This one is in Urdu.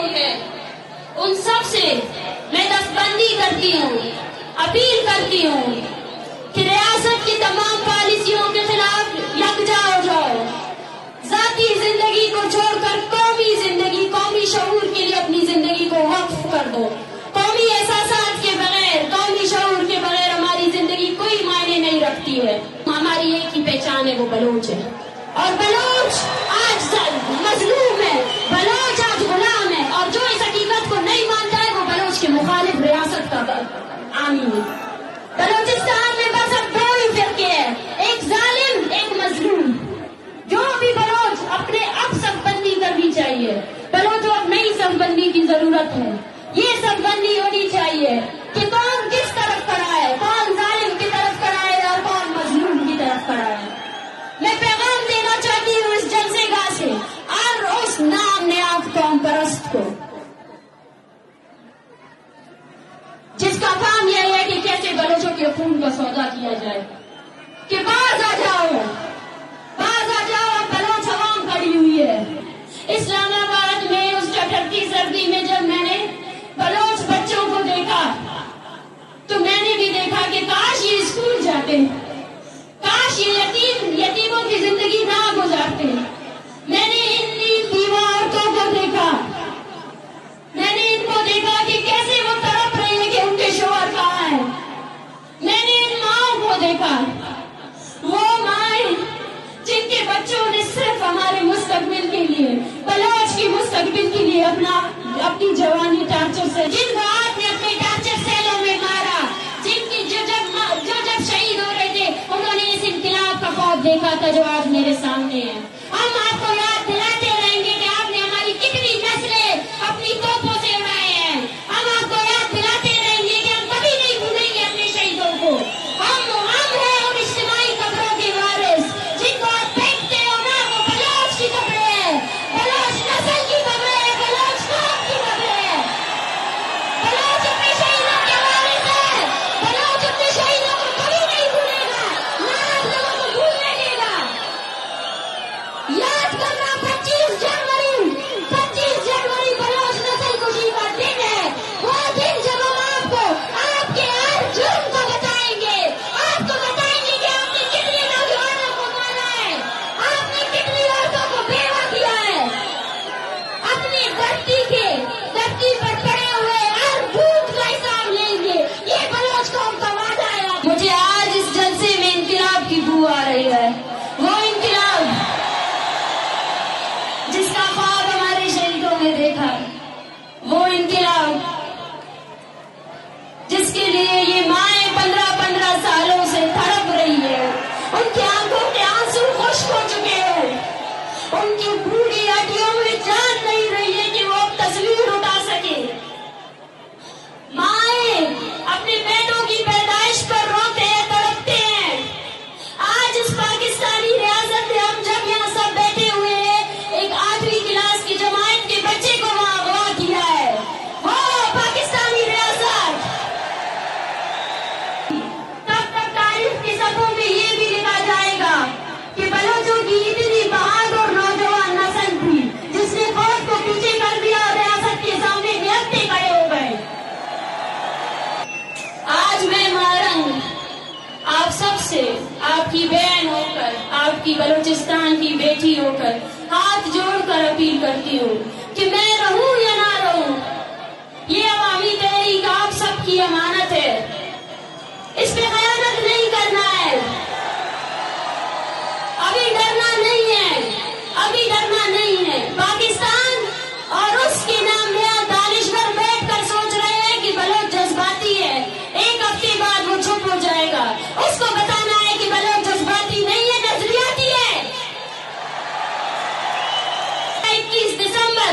لوگ ہیں ان سب سے میں دستبندی کرتی ہوں، اپیل کرتی ہوں کہ ریاست کی تمام پالیسیوں کے خلاف یکجا ہو جاؤ، ذاتی زندگی کو چھوڑ کر قومی زندگی، قومی شعور کے لیے اپنی زندگی کو وقف کر دو۔ قومی احساسات کے بغیر، قومی شعور کے بغیر ہماری زندگی کوئی معنی نہیں رکھتی ہے۔ ہماری ایک ہی پہچان ہے، وہ بلوچ ہے، اور بلوچ آج مظلوم ہے، بلوچ آج غلام ہے، اور جو اس حقیقت کو نہیں مانتا ہے وہ بلوچ کے مخالف ریاست کا حامی ہے۔ بلوچستان میں بس اب دو ہی فرقے ہیں، ایک ظالم، ایک مظلوم۔ جو بھی بلوچ اپنے اب صف بندی کرنی چاہیے، بلوچ اب نئی صف بندی کی ضرورت ہے۔ یہ صف بندی ہونی چاہیے کہ کون کس طرف کھڑا ہے، کون ظالم کی طرف کھڑا ہے اور کون مظلوم کی طرف کھڑا ہے۔ میں پیغام دینا چاہتی ہوں اس جلسے گاہ سے اور اس نام نیاب قوم پرست کو، جس کا کام یہ ہے کہ کیسے بلوچوں کے خون کا سودا کیا جائے، کہ باز آ جاؤ، باز آ جاؤ، اب بلوچ عوام کھڑی ہوئی ہے۔ اسلام آباد میں اس ٹھٹھتی سردی میں جب میں نے بلوچ بچوں کو دیکھا تو میں نے بھی دیکھا کہ کاش یہ اسکول جاتے، کاش یہ یتیموں کی زندگی نہ گزارتے۔ میں نے ان بیوہ عورتوں کو دیکھا، میں نے ان کو دیکھا کہ کیسے وہ تڑپ رہی ہے کہ ان کے شوہر کہاں ہیں۔ میں نے ان ماؤں کو دیکھا، وہ مائیں جن کے بچوں نے صرف ہمارے مستقبل کے لیے، بلوچ کی مستقبل کے لیے اپنی جوانی ٹارچر سے، جن کو آپ نے اپنے ٹارچر سیلوں میں مارا، جن کی جو جب شہید ہو رہے تھے انہوں نے اس انقلاب کا خواب دیکھا تھا جو آج میرے سامنے ہے۔ ہم آپ کو یاد دلاتے رہیں گے کہ آپ نے ہماری کتنی نسلیں اپنی توپوں سے اڑائے ہیں۔ ہم آپ کو یاد دلاتے رہیں گے کہ ہم کبھی نہیں بھولیں گے اپنے شہیدوں کو۔ ہم ہیں ان اجتماعی قبروں کے وارث، جن کو آپ پھینکتے ہو نا، وہ بلوچ کی قبریں ہیں، بلوچ نسل کی قبریں ہیں، بلوچ قوم کی قبریں ہیں۔ بلوچ اپنے شہیدوں کے وارث ہیں، بلوچ اپنے شہیدوں کو کبھی نہیں بھولے گا، نہ آپ لوگوں کو بھولنے دے گا۔ یاد کرنا 25 جنوری بلوچ نسل کشی کا دن ہے، وہ دن جب ہم آپ کو آپ کے ہر جرم کو بتائیں گے، آپ کو بتائیں گے کہ آپ نے کتنے نوجوانوں کو مارا ہے، آپ نے کتنی عورتوں کو بیوہ کیا ہے، اپنی دھرتی پر پڑے ہوئے ہر بھوک کا حساب لیں گے۔ یہ بلوچ قوم کا وعدہ ہے۔ مجھے آج اس جلسے میں انقلاب کی بو آ رہی ہے، وہ انقلاب جس کا خواب ہمارے شہیدوں نے دیکھا، وہ انقلاب جس کے لیے یہ مائیں 15 سالوں سے تڑپ رہی ہے، ان کی آنکھوں کے آنسو خشک ہو چکے ہیں، ان کی بوڑھی ہڈیوں میں جان نہیں رہی ہے کہ وہ اب تصویر اٹھا سکے۔ مائیں اپنے بیٹوں کی پیدائش پر روتے ہیں، تڑپتے ہیں۔ آج اس پاکستانی ریاست میں ہم جب یہاں سب بیٹھے ہوئے ہیں، ایک 8ویں کلاس کی جماعت کے بچے کو وہاں اغوا کیا ہے، وہ پاکستانی ریاست۔ تب تک تاریخ کے صفحوں میں یہ بھی لکھا جائے گا کہ بلوچوں کی اتنی بہادر نوجوان نسل تھی جس نے فوج کو پیچھے کر دیا اور ریاست کے سامنے نہتے کھڑے ہو گئے۔ آج میں مارنگ آپ سب سے، آپ کی بہن ہو کر، آپ کی بلوچستان کی بیٹی ہو کر ہاتھ جوڑ کر اپیل کرتی ہوں کہ میں رہوں یا نہ رہوں، یہ عوامی تحریک آپ سب کی امانت ہے، اس پہ خیانت نہیں کرنا ہے۔ ابھی ڈرنا نہیں ہے، ابھی ڈرنا نہیں ہے۔ پاکستان اور اس کے نام نیا دانشور بیٹھ کر سوچ رہے ہیں کہ بلوچ جذباتی ہے، ایک ہفتے بعد وہ چپ ہو جائے گا۔ اس کو بتانا ہے کہ بلوچ جذباتی نہیں ہے، نظریاتی ہے۔ 21 دسمبر